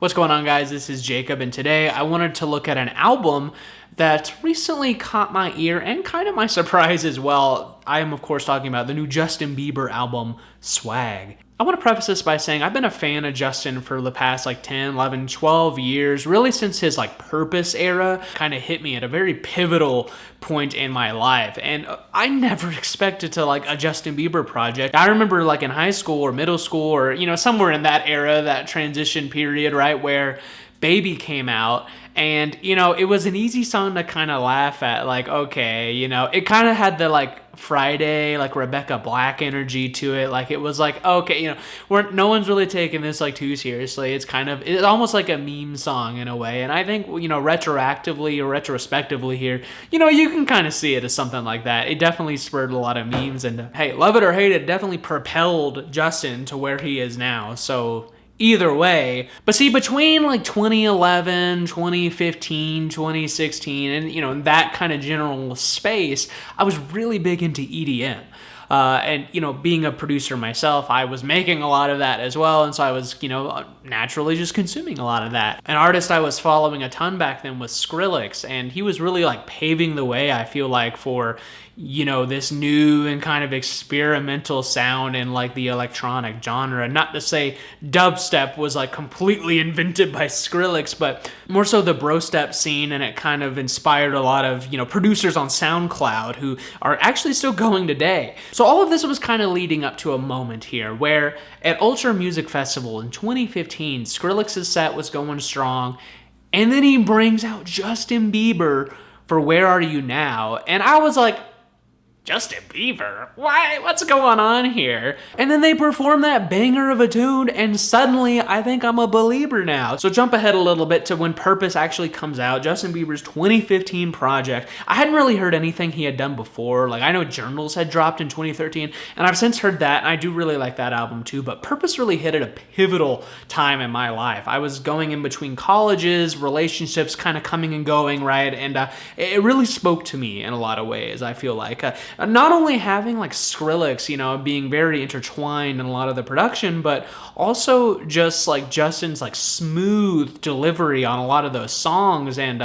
What's going on, guys? This is Jacob, and today I wanted to look at an album that recently caught my ear and kind of my surprise as well. I am, of course, talking about the new Justin Bieber album, Swag. I want to preface this by saying I've been a fan of Justin for the past 10, 11, 12 years, really since his Purpose era kind of hit me at a very pivotal point in my life. And I never expected to like a Justin Bieber project. I remember in high school or middle school or, somewhere in that era, that transition period, right, where Baby came out. And, it was an easy song to kind of laugh at, okay, it kind of had the Friday, Rebecca Black energy to it. It was okay, no one's really taking this too seriously. It's almost like a meme song in a way. And I think, retroactively or retrospectively here, you can kind of see it as something like that. It definitely spurred a lot of memes, and hey, love it or hate it, definitely propelled Justin to where he is now. So either way. But see, between 2011, 2015, 2016, and that kind of general space, I was really big into EDM. And, being a producer myself, I was making a lot of that as well. And so I was, naturally just consuming a lot of that. An artist I was following a ton back then was Skrillex. And he was really paving the way, I feel for, this new and kind of experimental sound in the electronic genre. Not to say dubstep was completely invented by Skrillex, but more so the brostep scene, and it kind of inspired a lot of, producers on SoundCloud who are actually still going today. So all of this was kind of leading up to a moment here where at Ultra Music Festival in 2015, Skrillex's set was going strong, and then he brings out Justin Bieber for Where Are You Now? And I was like, Justin Bieber? Why? What's going on here? And then they perform that banger of a tune, and suddenly I think I'm a believer now. So jump ahead a little bit to when Purpose actually comes out, Justin Bieber's 2015 project. I hadn't really heard anything he had done before. I know Journals had dropped in 2013, and I've since heard that, and I do really like that album too, but Purpose really hit at a pivotal time in my life. I was going in between colleges, relationships kind of coming and going, right? And it really spoke to me in a lot of ways, I feel like. Not only having Skrillex, being very intertwined in a lot of the production, but also just Justin's smooth delivery on a lot of those songs, and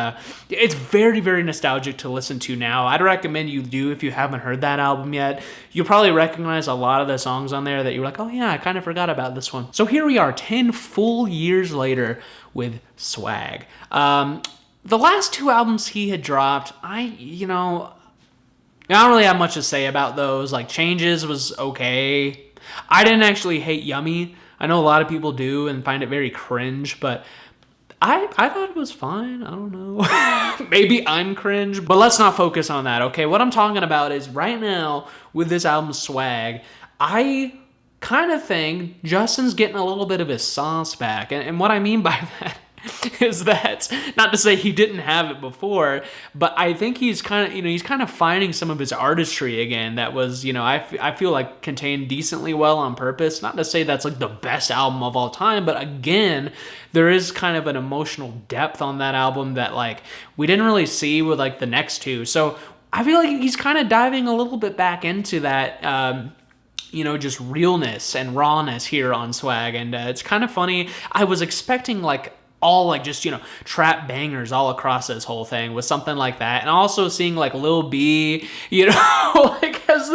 it's very, very nostalgic to listen to now. I'd recommend you do if you haven't heard that album yet. You'll probably recognize a lot of the songs on there that you're like, oh yeah, I kind of forgot about this one. So here we are, 10 full years later with Swag. The last two albums he had dropped, I don't really have much to say about those. Changes was okay. I didn't actually hate Yummy. I know a lot of people do and find it very cringe, but I thought it was fine. I don't know. Maybe I'm cringe, but let's not focus on that, okay? What I'm talking about is right now with this album Swag, I kind of think Justin's getting a little bit of his sauce back. And what I mean by that is that, not to say he didn't have it before, but I think he's kind of finding some of his artistry again that was, I feel contained decently well on Purpose. Not to say that's the best album of all time, but again, there is kind of an emotional depth on that album that we didn't really see with the next two. So I feel he's kind of diving a little bit back into that, just realness and rawness here on Swag. And it's kind of funny. I was expecting all trap bangers all across this whole thing with something like that, and also seeing Lil B, as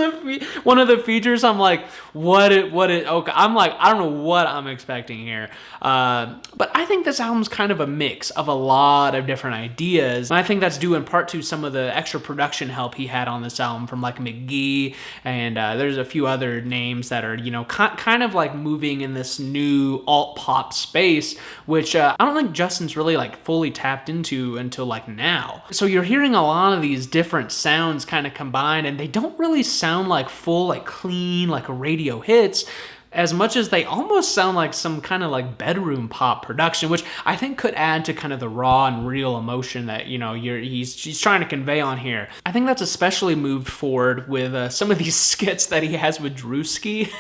one of the features. I'm okay, I don't know what I'm expecting here, but I think this album's kind of a mix of a lot of different ideas, and I think that's due in part to some of the extra production help he had on this album from McGee, and there's a few other names that are kind of moving in this new alt pop space, which I don't think Justin's really fully tapped into until now. So you're hearing a lot of these different sounds kind of combined, and they don't really sound full clean radio hits, as much as they almost sound like some kind of bedroom pop production, which I think could add to kind of the raw and real emotion that he's trying to convey on here. I think that's especially moved forward with some of these skits that he has with Drewski.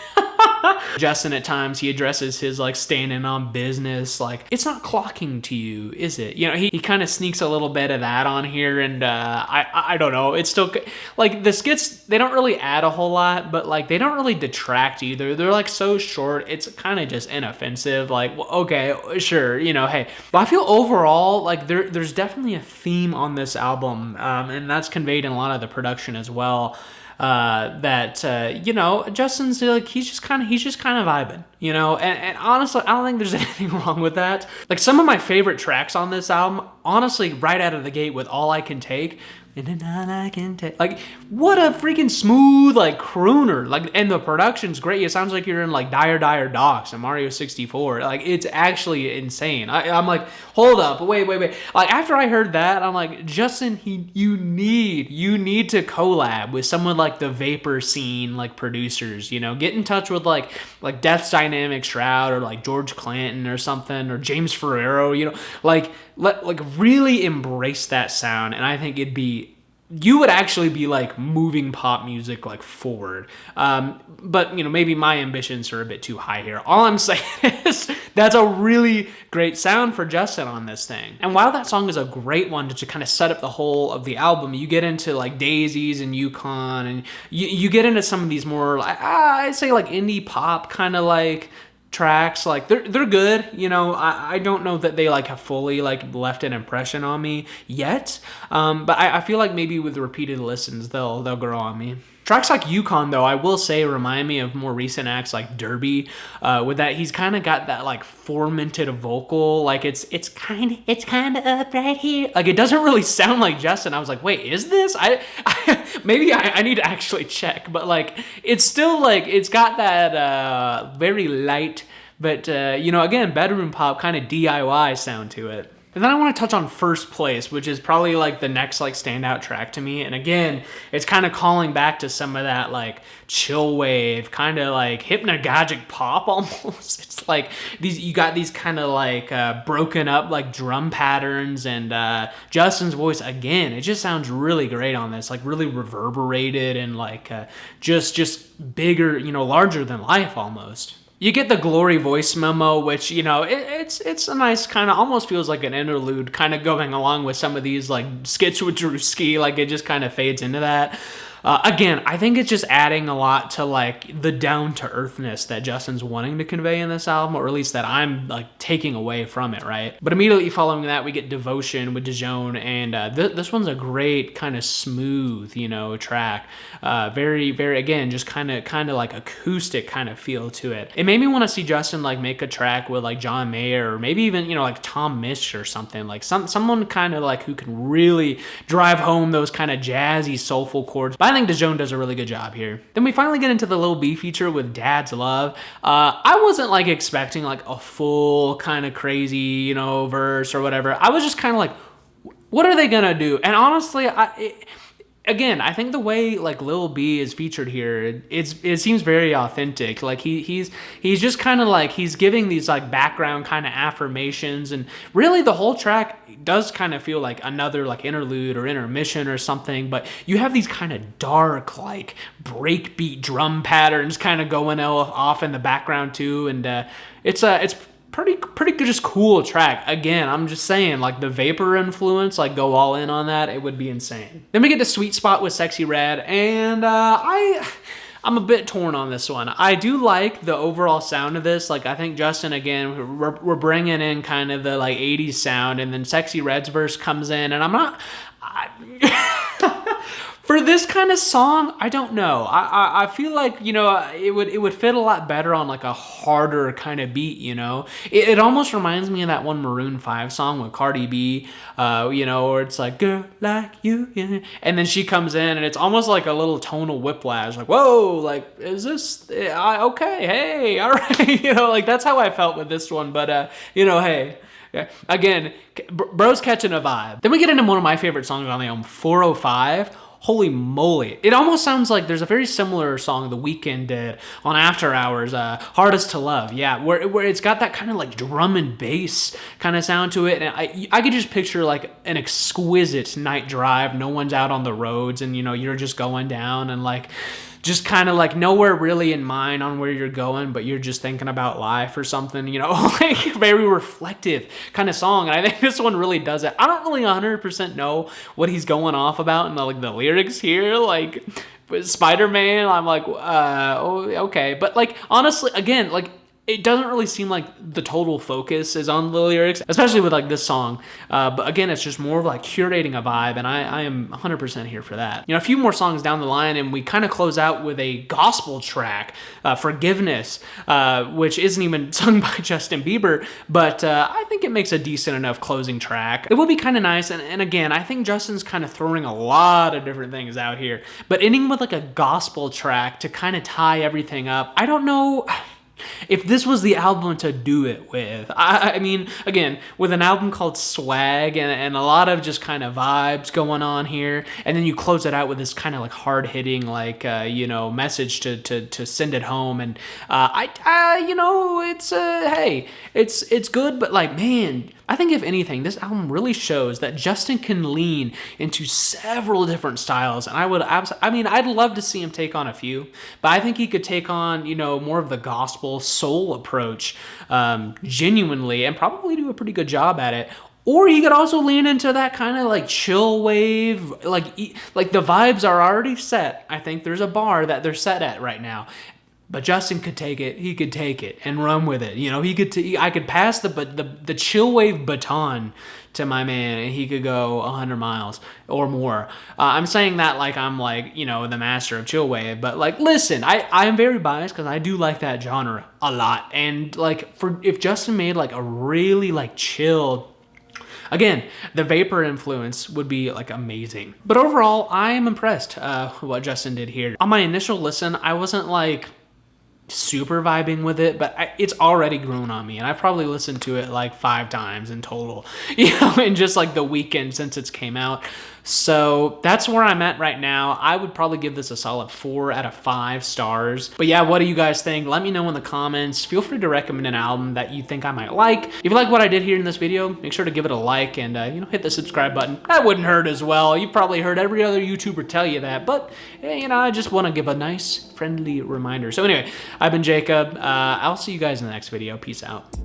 Justin at times, he addresses his like standing on business, like it's not clocking to you, is it? You know, he kind of sneaks a little bit of that on here, and I don't know, it's still like the skits, they don't really add a whole lot, but like they don't really detract either. They're like so short, it's kind of just inoffensive, like well, okay, sure, you know, hey. But I feel overall like there's definitely a theme on this album, and that's conveyed in a lot of the production as well. You know, Justin's like he's just kind of vibing, you know, and honestly, I don't think there's anything wrong with that. Like some of my favorite tracks on this album, honestly, right out of the gate with All I Can Take. And all I can take, like, what a freaking smooth like crooner, like, and the production's great. It sounds like you're in like Dire Docks and Mario 64. Like, it's actually insane. I'm like, hold up, wait. Like after I heard that, I'm like, Justin, you need to collab with someone like the Vapor scene, like producers. You know, get in touch with like Death's Dynamic Shroud or like George Clanton or something or James Ferrero. You know, like really embrace that sound, and I think you would actually be like moving pop music like forward. But you know, maybe my ambitions are a bit too high here. All I'm saying is that's a really great sound for Justin on this thing. And while that song is a great one to kind of set up the whole of the album, you get into like Daisies and Yukon, and you get into some of these more I'd say like indie pop kind of like tracks. Like they're good, you know. I don't know that they like have fully like left an impression on me yet, but I feel like maybe with repeated listens they'll grow on me. Tracks like Yukon, though, I will say remind me of more recent acts like Derby, with that he's kind of got that like fermented vocal, like it's kind of up right here. Like it doesn't really sound like Justin. I was like, wait, is this? Maybe I need to actually check, but like it's still like it's got that very light, but you know, again, bedroom pop kind of DIY sound to it. And then I want to touch on First Place, which is probably like the next like standout track to me. And again, it's kind of calling back to some of that like chill wave, kind of like hypnagogic pop almost. It's like you got these kind of like broken up like drum patterns, and Justin's voice again, it just sounds really great on this, like really reverberated and like just bigger, you know, larger than life almost. You get the Glory voice memo, which, you know, it's a nice kind of, almost feels like an interlude kind of going along with some of these like skits with Drewski, like it just kind of fades into that. Again, I think it's just adding a lot to like the down-to-earthness that Justin's wanting to convey in this album, or at least that I'm like taking away from it, right? But immediately following that, we get Devotion with Dijon, and this one's a great kind of smooth, you know, track. Very, very, again, just kind of like acoustic kind of feel to it. It made me want to see Justin like make a track with like John Mayer, or maybe even, you know, like Tom Misch or something, like someone kind of like who can really drive home those kind of jazzy, soulful chords. But I think Dijon does a really good job here. Then we finally get into the Lil B feature with Dad's Love. I wasn't like expecting like a full kind of crazy, you know, verse or whatever. I was just kind of like, what are they gonna do? And honestly, again, I think the way like Lil B is featured here, it seems very authentic. Like he's just kind of like he's giving these like background kind of affirmations, and really the whole track does kind of feel like another like interlude or intermission or something. But you have these kind of dark like breakbeat drum patterns kind of going off in the background too, and it's pretty good, just cool track. Again, I'm just saying, like the Vapor influence, like go all in on that, it would be insane. Then we get to Sweet Spot with Sexy Red, and I'm a bit torn on this one. I do like the overall sound of this. Like I think Justin, again, we're bringing in kind of the like 80s sound, and then Sexy Red's verse comes in, and I'm not for this kind of song, I don't know. I feel like, you know, it would fit a lot better on like a harder kind of beat, you know. It almost reminds me of that one Maroon 5 song with Cardi B, you know, where it's like, girl like you, yeah. And then she comes in and it's almost like a little tonal whiplash, like, whoa, like, is this, okay, hey, all right. You know, like that's how I felt with this one. But, you know, hey. Yeah. Again, bro's catching a vibe. Then we get into one of my favorite songs on the album, 405. Holy moly. It almost sounds like there's a very similar song The Weeknd did on After Hours, Hardest to Love. Yeah, where it's got that kind of like drum and bass kind of sound to it. And I could just picture like an exquisite night drive. No one's out on the roads and, you know, you're just going down and like just kind of like nowhere really in mind on where you're going, but you're just thinking about life or something, you know, like very reflective kind of song. And I think this one really does it. I don't really 100% know what he's going off about in the lyrics here. Like Spider-Man, I'm like, oh, okay. But like, honestly, again, like, it doesn't really seem like the total focus is on the lyrics, especially with like this song. But again, it's just more of like curating a vibe, and I am 100% here for that. You know, a few more songs down the line, and we kind of close out with a gospel track, Forgiveness, which isn't even sung by Justin Bieber, but I think it makes a decent enough closing track. It would be kind of nice, and again, I think Justin's kind of throwing a lot of different things out here, but ending with like a gospel track to kind of tie everything up, I don't know if this was the album to do it with. I mean, again, with an album called Swag and a lot of just kind of vibes going on here, and then you close it out with this kind of like hard-hitting, like, you know, message to send it home, and you know, it's, hey, it's good, but like, man, I think if anything, this album really shows that Justin can lean into several different styles, and I mean, I'd love to see him take on a few, but I think he could take on, you know, more of the gospel soul approach, genuinely, and probably do a pretty good job at it. Or he could also lean into that kind of like chill wave, like the vibes are already set. I think there's a bar that they're set at right now. But Justin could take it. He could take it and run with it. You know, I could pass the chill wave baton to my man, and he could go 100 miles or more. I'm saying that like I'm like, you know, the master of chill wave, but like, listen, I am very biased because I do like that genre a lot. And like, if Justin made like a really like chill, again, the Vapor influence would be like amazing. But overall, I am impressed with what Justin did here. On my initial listen, I wasn't like super vibing with it, but it's already grown on me, and I've probably listened to it like 5 times in total, you know, in just like the weekend since it's came out. So that's where I'm at right now. I would probably give this a solid 4 out of 5 stars. But yeah, what do you guys think? Let me know in the comments. Feel free to recommend an album that you think I might like. If you like what I did here in this video, make sure to give it a like and, you know, hit the subscribe button. That wouldn't hurt as well. You've probably heard every other YouTuber tell you that, but, you know, I just want to give a nice, friendly reminder. So anyway, I've been Jacob. I'll see you guys in the next video. Peace out.